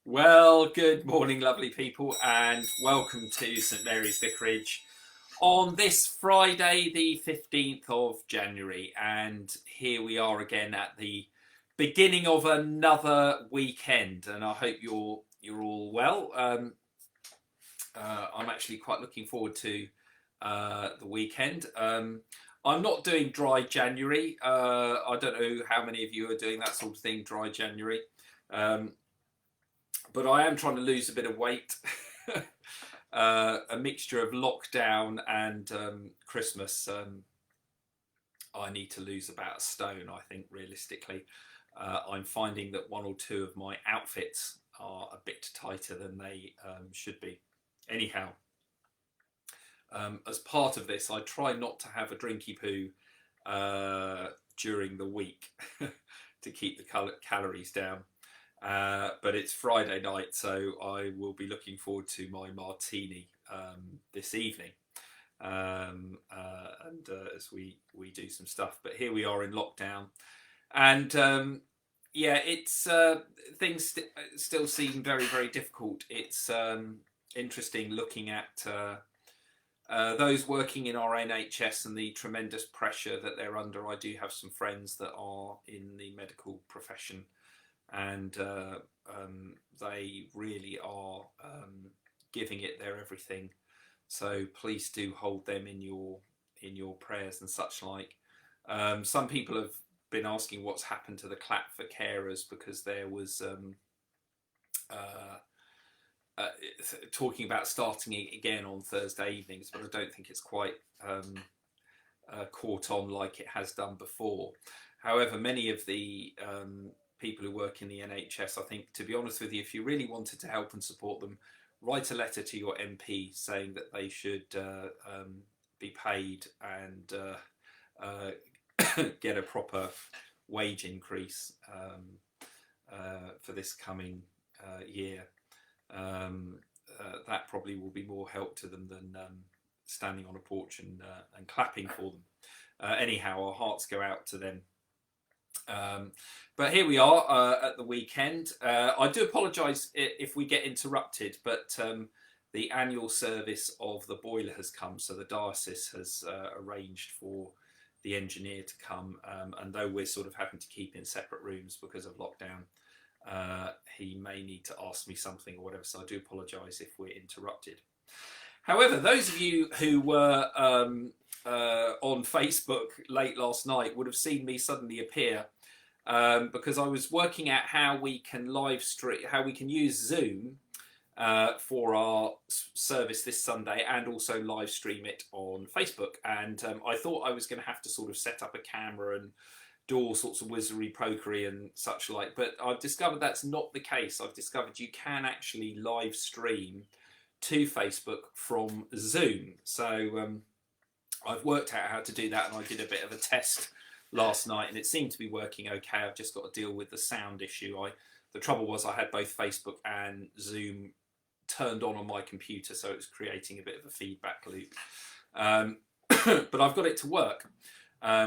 Well, good morning, lovely people, and welcome to St Mary's Vicarage on this Friday, the 15th of January. And here we are again at the beginning of another weekend, and I hope you're all well. I'm actually quite looking forward to the weekend. I'm not doing dry January. I don't know how many of you are doing that sort of thing, dry January. But I am trying to lose a bit of weight. A mixture of lockdown and Christmas. I need to lose about a stone, I think, realistically. I'm finding that one or two of my outfits are a bit tighter than they should be. Anyhow, as part of this, I try not to have a drinky poo during the week to keep the calories down. But it's Friday night, so I will be looking forward to my martini this evening, and as we do some stuff. But here we are in lockdown, and yeah, it's things still seem very, very difficult. It's interesting looking at those working in our NHS and the tremendous pressure that they're under. I do have some friends that are in the medical profession, and they really are giving it their everything. So please do hold them in your prayers and such like. Some people have been asking what's happened to the clap for carers, because there was talking about starting it again on Thursday evenings, but I don't think it's quite caught on like it has done before. However, many of the people who work in the NHS, I think, to be honest with you, if you really wanted to help and support them, write a letter to your MP saying that they should be paid and get a proper wage increase for this coming year. That probably will be more help to them than standing on a porch and clapping for them. Anyhow, our hearts go out to them. But here we are at the weekend. I do apologise if we get interrupted, but the annual service of the boiler has come, so the diocese has arranged for the engineer to come, and though we're sort of having to keep in separate rooms because of lockdown, he may need to ask me something or whatever, so I do apologise if we're interrupted. However, those of you who were on Facebook late last night would have seen me suddenly appear, because I was working out how we can live stream, how we can use Zoom for our service this Sunday, and also live stream it on Facebook. And I thought I was going to have to sort of set up a camera and do all sorts of wizardry pokery and such like, but I've discovered that's not the case. I've discovered you can actually live stream to Facebook from Zoom. So I've worked out how to do that, and I did a bit of a test last night, and it seemed to be working okay. I've just got to deal with the sound issue. The trouble was I had both Facebook and Zoom turned on my computer, so it was creating a bit of a feedback loop. But I've got it to work,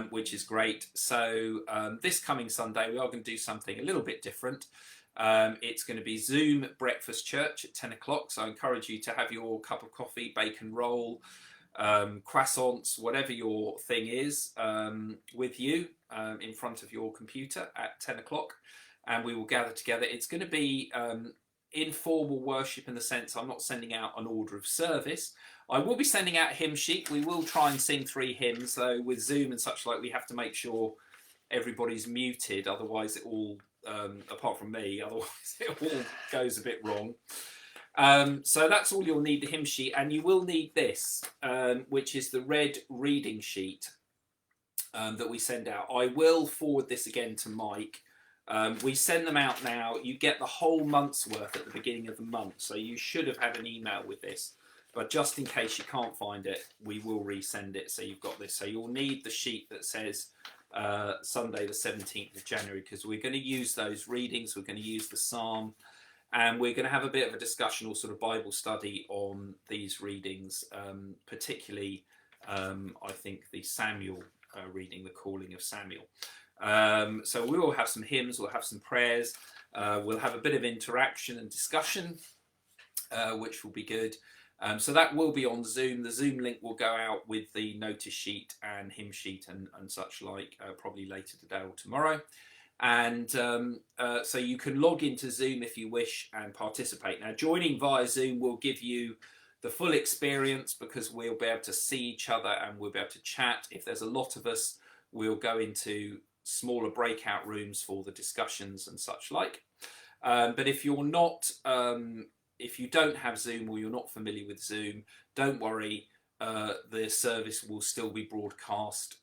which is great. So this coming Sunday, we are going to do something a little bit different. It's going to be Zoom breakfast church at 10 o'clock. So I encourage you to have your cup of coffee, bacon roll, croissants, whatever your thing is, with you in front of your computer at 10 o'clock. And we will gather together. It's going to be informal worship, in the sense I'm not sending out an order of service. I will be sending out a hymn sheet. We will try and sing 3 hymns, though with Zoom and such like, we have to make sure everybody's muted, otherwise it all, apart from me, otherwise it all goes a bit wrong. So that's all you'll need, the hymn sheet, and you will need this, which is the red reading sheet that we send out. I will forward this again to Mike. We send them out now. You get the whole month's worth at the beginning of the month, so you should have had an email with this. But just in case you can't find it, we will resend it, so you've got this. So you'll need the sheet that says Sunday the 17th of January, because we're going to use those readings, we're going to use the psalm, and we're going to have a bit of a discussion or sort of Bible study on these readings, particularly I think the Samuel reading, the calling of Samuel. So we will have some hymns, we'll have some prayers. We'll have a bit of interaction and discussion, which will be good. So that will be on Zoom. The Zoom link will go out with the notice sheet and hymn sheet and such like, probably later today or tomorrow. And so you can log into Zoom if you wish and participate. Now, joining via Zoom will give you the full experience, because we'll be able to see each other and we'll be able to chat. If there's a lot of us, we'll go into smaller breakout rooms for the discussions and such like. But if you're not, if you don't have Zoom or you're not familiar with Zoom, don't worry. The service will still be broadcast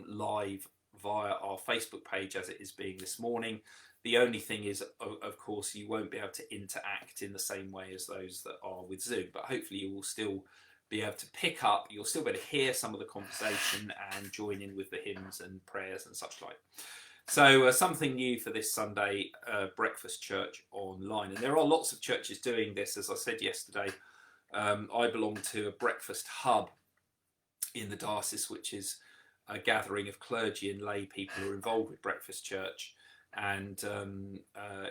live via our Facebook page, as it is being this morning. The only thing is, of course, you won't be able to interact in the same way as those that are with Zoom, but hopefully you will still be able to pick up, you'll still be able to hear some of the conversation and join in with the hymns and prayers and such like. So something new for this Sunday, breakfast church online. And there are lots of churches doing this. As I said yesterday, I belong to a breakfast hub in the diocese, which is a gathering of clergy and lay people who are involved with breakfast church. And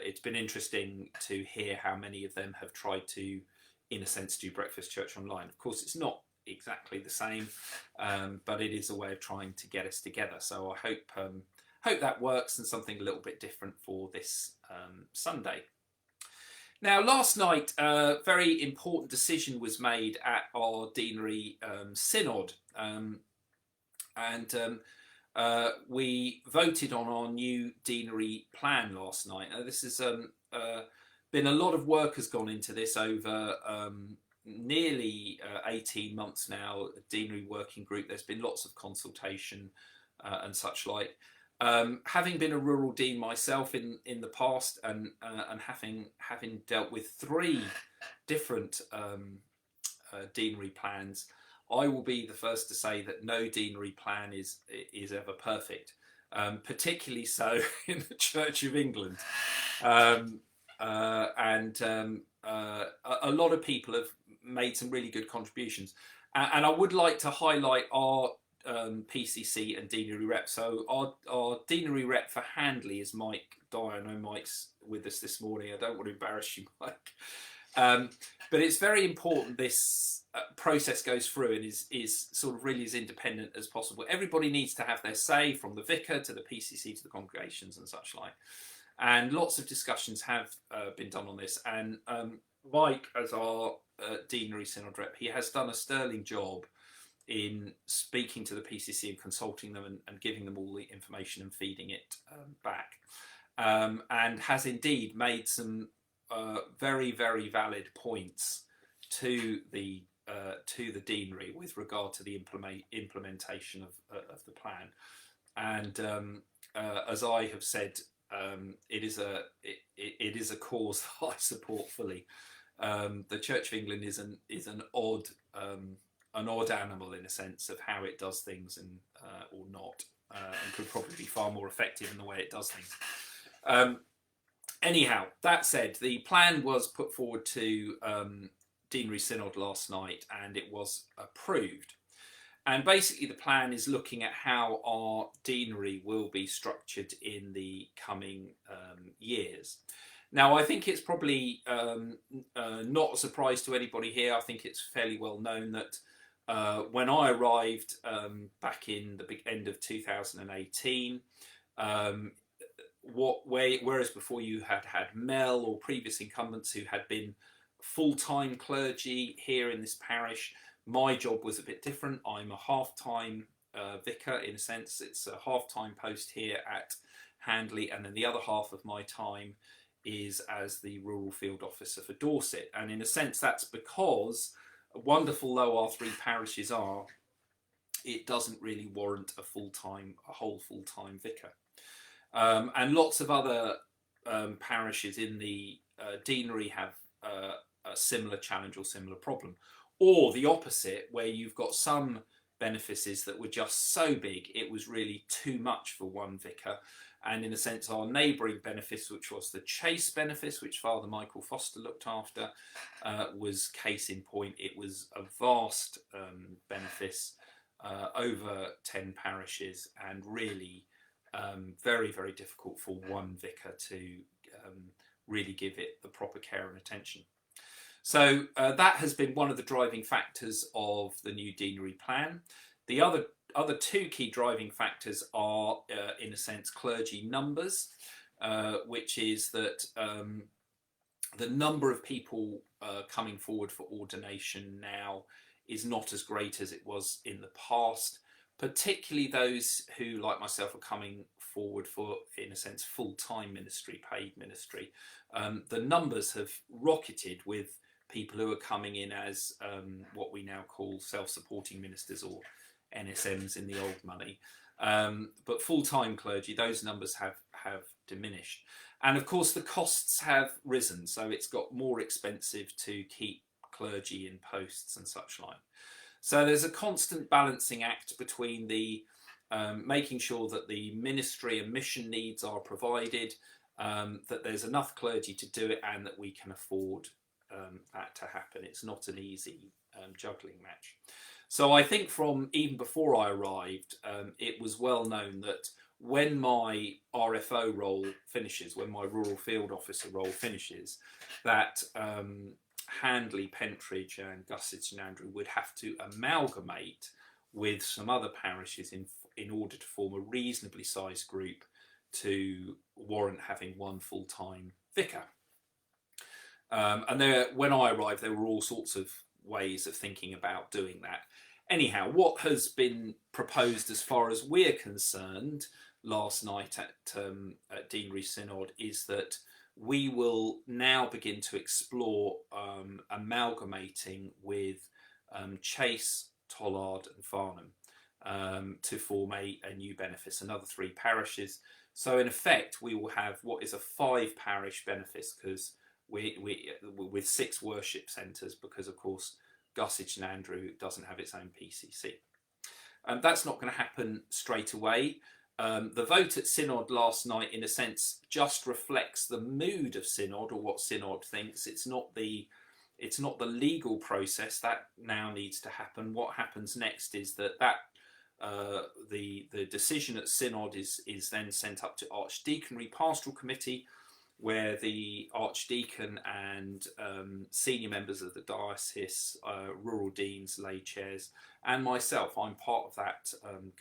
it's been interesting to hear how many of them have tried to, in a sense, do breakfast church online. Of course, it's not exactly the same, but it is a way of trying to get us together. So I hope that works, and something a little bit different for this Sunday. Now, last night, a very important decision was made at our deanery synod, and we voted on our new deanery plan last night. Now, this has been a lot of work has gone into this over nearly 18 months now. A deanery working group. There's been lots of consultation and such like. Having been a rural dean myself in the past, and having dealt with 3 different deanery plans, I will be the first to say that no deanery plan is ever perfect, particularly so in the Church of England. A lot of people have made some really good contributions, and I would like to highlight our PCC and deanery rep. So our deanery rep for Handley is Mike Dyer. I know Mike's with us this morning. I don't want to embarrass you, Mike. But it's very important this process goes through and is sort of really as independent as possible. Everybody needs to have their say, from the vicar to the PCC to the congregations and such like. And lots of discussions have been done on this. And Mike, as our deanery synod rep, he has done a sterling job in speaking to the PCC and consulting them and giving them all the information and feeding it back, and has indeed made some very, very valid points to the deanery with regard to the implementation of the plan. And as I have said, it is a cause that I support fully. The Church of England is an odd animal in a sense of how it does things, and or not, and could probably be far more effective in the way it does things. Anyhow, that said, the plan was put forward to Deanery Synod last night, and it was approved. And basically the plan is looking at how our deanery will be structured in the coming years. Now, I think it's probably not a surprise to anybody here. I think it's fairly well known that when I arrived back in the end of 2018, whereas before you had Mel or previous incumbents who had been full-time clergy here in this parish, my job was a bit different. I'm a half-time vicar in a sense. It's a half-time post here at Handley, and then the other half of my time is as the rural field officer for Dorset. And in a sense, that's because, wonderful though our 3 parishes are, it doesn't really warrant a whole full-time vicar. And lots of other parishes in the deanery have a similar challenge or similar problem. Or the opposite, where you've got some benefices that were just so big, it was really too much for one vicar. And in a sense, our neighbouring benefice, which was the Chase benefice, which Father Michael Foster looked after, was case in point. It was a vast benefice, over 10 parishes, and really very, very difficult for one vicar to really give it the proper care and attention. So that has been one of the driving factors of the new deanery plan. The other two key driving factors are, in a sense, clergy numbers, which is that the number of people coming forward for ordination now is not as great as it was in the past, particularly those who, like myself, are coming forward for, in a sense, full-time ministry, paid ministry. The numbers have rocketed with people who are coming in as what we now call self-supporting ministers, or NSMs in the old money. But full-time clergy, those numbers have diminished. And of course, the costs have risen, so it's got more expensive to keep clergy in posts and such like. So there's a constant balancing act between the making sure that the ministry and mission needs are provided, that there's enough clergy to do it, and that we can afford that to happen. It's not an easy juggling match. So I think from even before I arrived, it was well known that when my RFO role finishes, when my rural field officer role finishes, that Handley, Pentridge and Gussett and Andrew would have to amalgamate with some other parishes in order to form a reasonably sized group to warrant having one full-time vicar. And when I arrived, there were all sorts of ways of thinking about doing that. Anyhow, what has been proposed as far as we're concerned last night at Deanery Synod is that we will now begin to explore amalgamating with Chase, Tollard and Farnham to form a new benefice, another 3 parishes. So in effect, we will have what is a 5 parish benefice, because we with 6 worship centres, because of course Gussett and Andrew doesn't have its own PCC. That's not going to happen straight away. The vote at Synod last night, in a sense, just reflects the mood of Synod, or what Synod thinks. It's not the legal process that now needs to happen. What happens next is that the decision at Synod is then sent up to Archdeaconry Pastoral Committee, where the Archdeacon and senior members of the diocese, rural deans, lay chairs, and myself, I'm part of that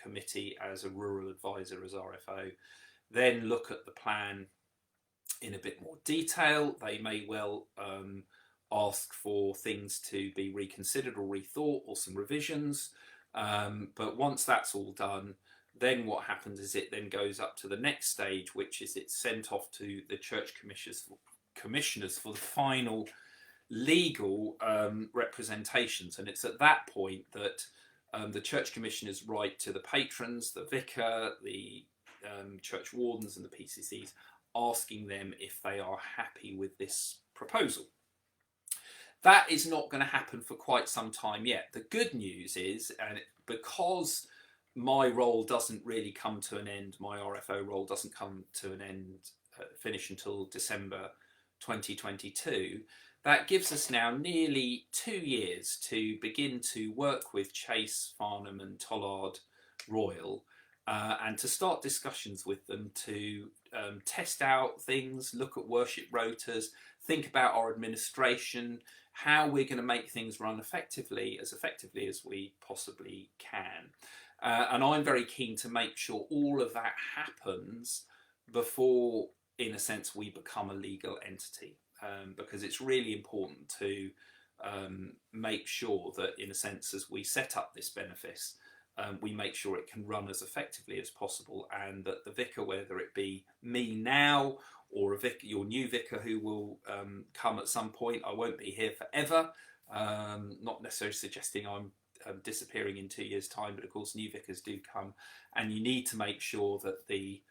committee as a rural advisor, as RFO, then look at the plan in a bit more detail. They may well ask for things to be reconsidered or rethought, or some revisions. But once that's all done, then what happens is it then goes up to the next stage, which is it's sent off to the church commissioners for the final legal representations. And it's at that point that the church commissioners write to the patrons, the vicar, the church wardens and the PCCs, asking them if they are happy with this proposal. That is not going to happen for quite some time yet. The good news is, and because my role doesn't really come to an end, my RFO role doesn't come to an end, finish until December 2022, that gives us now nearly 2 years to begin to work with Chase, Farnham and Tollard Royal, and to start discussions with them to test out things, look at worship rotas, think about our administration, how we're going to make things run effectively as we possibly can. And I'm very keen to make sure all of that happens before, in a sense, we become a legal entity, because it's really important to make sure that, in a sense, as we set up this benefice, we make sure it can run as effectively as possible, and that the vicar, whether it be me now or a vicar, your new vicar who will come at some point, I won't be here forever, not necessarily suggesting I'm disappearing in 2 years' time, but of course new vicars do come, and you need to make sure that the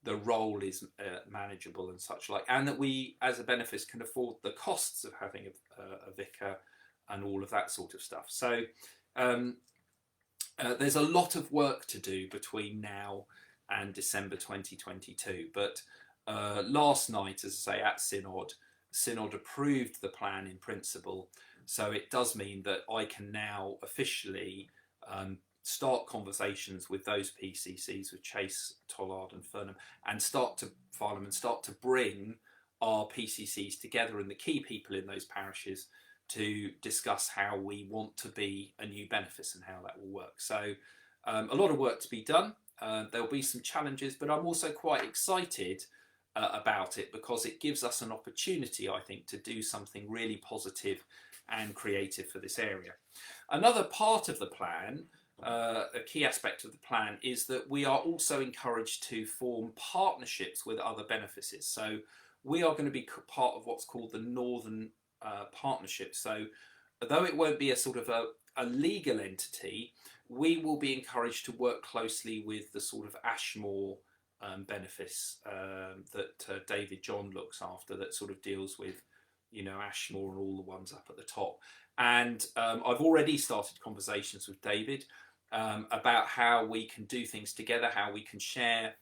role is manageable and such like, and that we as a benefice can afford the costs of having a vicar and all of that sort of stuff. So there's a lot of work to do between now and December 2022, but last night, as I say, at Synod approved the plan in principle. So it does mean that I can now officially start conversations with those PCCs, with Chase, Tollard and Farnham, and start to bring our PCCs together and the key people in those parishes to discuss how we want to be a new benefice and how that will work. So a lot of work to be done. There'll be some challenges, but I'm also quite excited about it, because it gives us an opportunity, I think, to do something really positive and creative for this area. Another part of the plan, a key aspect of the plan, is that we are also encouraged to form partnerships with other benefices. So we are going to be part of what's called the Northern Partnership. So though it won't be a sort of a legal entity, we will be encouraged to work closely with the sort of Ashmore benefice that David John looks after, that sort of deals with, you know, Ashmore and all the ones up at the top. And I've already started conversations with David about how we can do things together, how we can share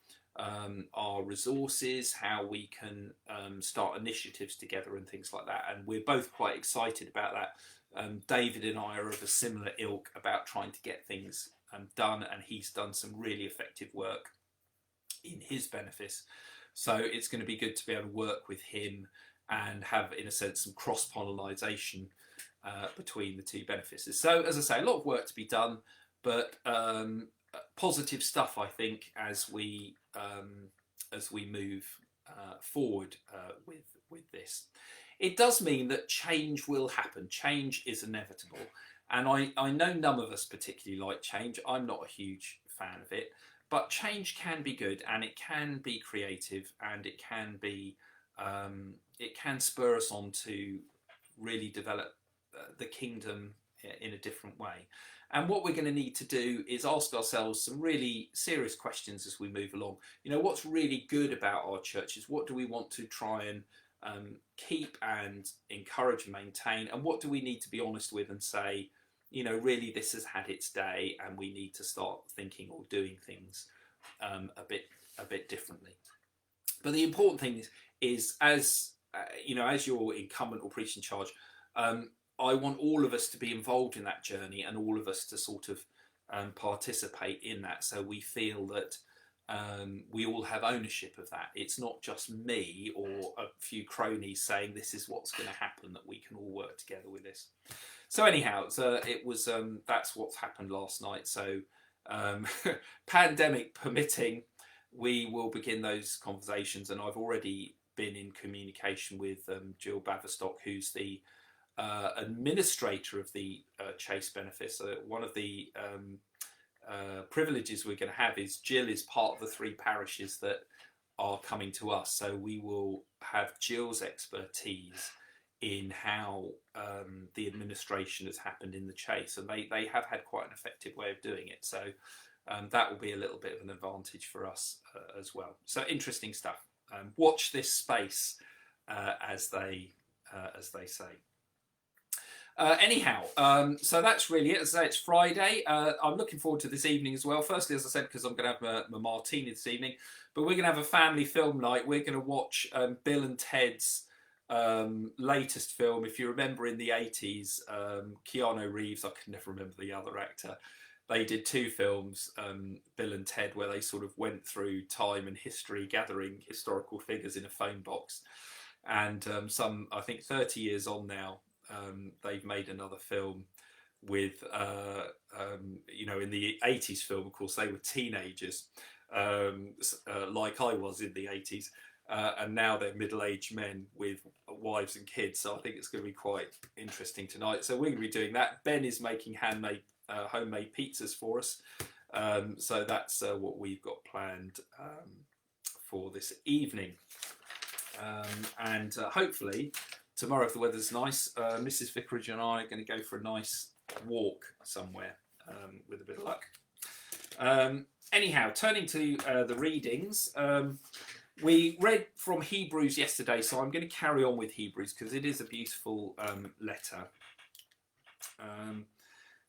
our resources, how we can start initiatives together and things like that. And we're both quite excited about that. David and I are of a similar ilk about trying to get things done, and he's done some really effective work in his benefice. So it's going to be good to be able to work with him and have, in a sense, some cross-pollination between the two benefices. So, as I say, a lot of work to be done, but positive stuff, I think, as we move forward with this. It does mean that change will happen. Change is inevitable, and I know none of us particularly like change. I'm not a huge fan of it, but change can be good, and it can be creative, and it can be it can spur us on to really develop the kingdom in a different way. And what we're going to need to do is ask ourselves some really serious questions as we move along. You know, what's really good about our churches? What do we want to try and keep and encourage and maintain? And what do we need to be honest with and say, you know, really this has had its day, and we need to start thinking or doing things a bit differently. But the important thing is as you know, as your incumbent or priest in charge, I want all of us to be involved in that journey, and all of us to sort of participate in that, so we feel that we all have ownership of that. It's not just me or a few cronies saying this is what's going to happen, that we can all work together with this. So anyhow, it was that's what's happened last night. So pandemic permitting, we will begin those conversations, and I've already been in communication with Jill Baverstock, who's the administrator of the Chase benefice. One of the privileges we're going to have is Jill is part of the 3 parishes that are coming to us, so we will have Jill's expertise in how the administration has happened in the Chase, and they have had quite an effective way of doing it, so that will be a little bit of an advantage for us as well. So interesting stuff. Watch this space, as they say. Anyhow, so that's really it. As I say, it's Friday. I'm looking forward to this evening as well. Firstly, as I said, because I'm going to have my martini this evening, but we're going to have a family film night. We're going to watch Bill and Ted's latest film. If you remember, in the 80s, Keanu Reeves, I can never remember the other actor, they did 2 films, Bill and Ted, where they sort of went through time and history, gathering historical figures in a phone box. And some, I think 30 years on now, they've made another film with, you know, in the 80s film, of course, they were teenagers, like I was in the 80s. And now they're middle-aged men with wives and kids. So I think it's going to be quite interesting tonight. So we're going to be doing that. Ben is making homemade pizzas for us. So that's what we've got planned for this evening. And hopefully tomorrow, if the weather's nice, Mrs. Vicarage and I are going to go for a nice walk somewhere with a bit of luck. Anyhow, turning to the readings. We read from Hebrews yesterday, so I'm going to carry on with Hebrews because it is a beautiful letter.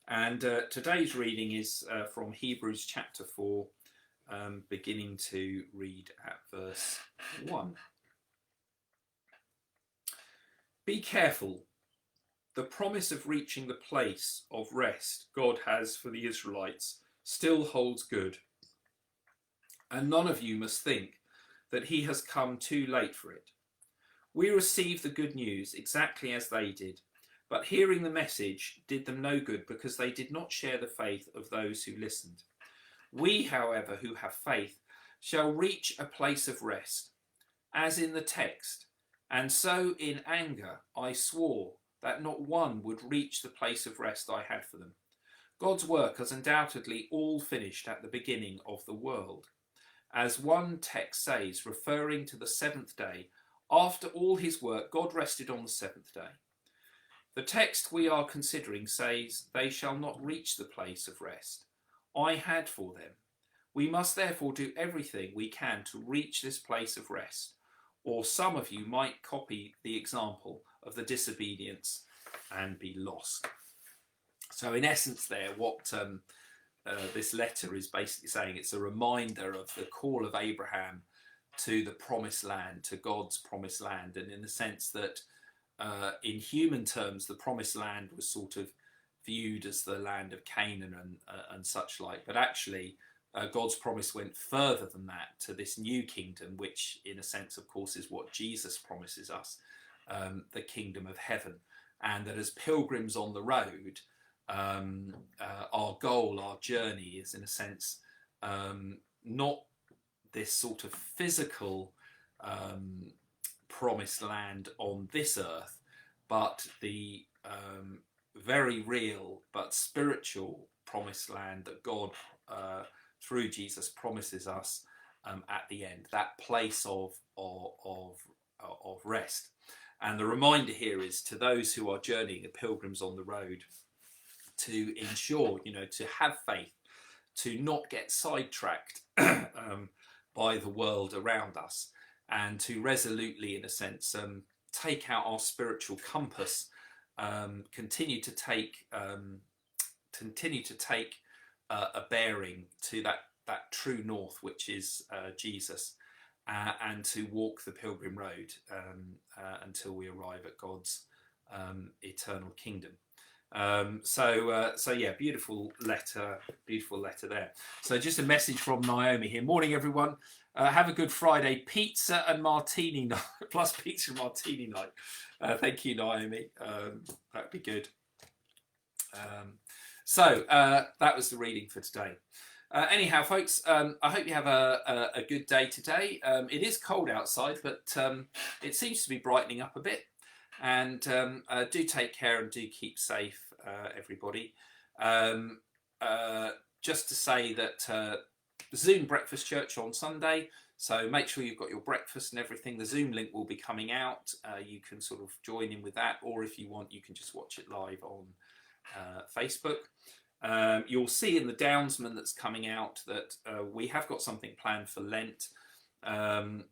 And today's reading is from Hebrews chapter 4, beginning to read at verse 1. Be careful. The promise of reaching the place of rest God has for the Israelites still holds good. And none of you must think that he has come too late for it. We received the good news exactly as they did, but hearing the message did them no good because they did not share the faith of those who listened. We, however, who have faith, shall reach a place of rest, as in the text. And so in anger I swore that not one would reach the place of rest I had for them. God's work has undoubtedly all finished at the beginning of the world. As one text says, referring to the seventh day, after all his work, God rested on the seventh day. The text we are considering says, they shall not reach the place of rest I had for them. We must therefore do everything we can to reach this place of rest, or some of you might copy the example of the disobedience and be lost. So in essence there, what this letter is basically saying, it's a reminder of the call of Abraham to the promised land, to God's promised land, and in the sense that in human terms, the promised land was sort of viewed as the land of Canaan and such like, but actually God's promise went further than that to this new kingdom, which in a sense, of course, is what Jesus promises us, the kingdom of heaven. And that as pilgrims on the road, our goal, our journey is in a sense not this sort of physical promised land on this earth, but the very real but spiritual promised land that God through Jesus promises us at the end, that place of rest. And the reminder here is to those who are journeying, the pilgrims on the road, to ensure, to have faith, to not get sidetracked by the world around us, and to resolutely, in a sense, take out our spiritual compass, continue to take a bearing to that true north, which is Jesus, and to walk the pilgrim road until we arrive at God's eternal kingdom. So yeah, beautiful letter there. So just a message from Naomi here. Morning, everyone. Have a good Friday. Pizza and martini night, plus pizza and martini night. Thank you, Naomi. That'd be good. So that was the reading for today. Anyhow, folks, I hope you have a good day today. It is cold outside, but it seems to be brightening up a bit. And do take care and do keep safe, everybody. Just to say that Zoom Breakfast Church on Sunday, so make sure you've got your breakfast and everything. The Zoom link will be coming out. You can sort of join in with that, or if you want, you can just watch it live on Facebook. You'll see in the Downsman that's coming out that we have got something planned for Lent,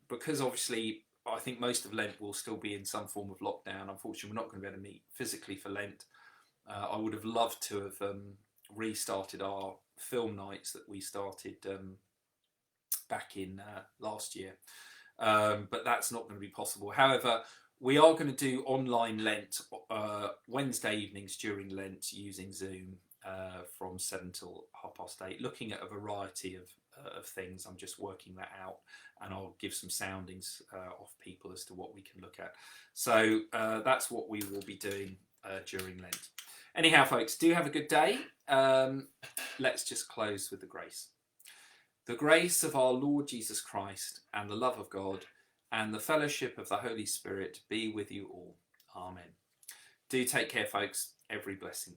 because obviously I think most of Lent will still be in some form of lockdown. Unfortunately, we're not going to be able to meet physically for Lent. I would have loved to have restarted our film nights that we started back in last year, but that's not going to be possible. However, we are going to do online Lent Wednesday evenings during Lent using Zoom from 7 till 8:30, looking at a variety of things. I'm just working that out, and I'll give some soundings off people as to what we can look at. So that's what we will be doing during Lent. Anyhow, folks, do have a good day. Let's just close with the grace. The grace of our Lord Jesus Christ and the love of God and the fellowship of the Holy Spirit be with you all. Amen. Do take care, folks. Every blessing.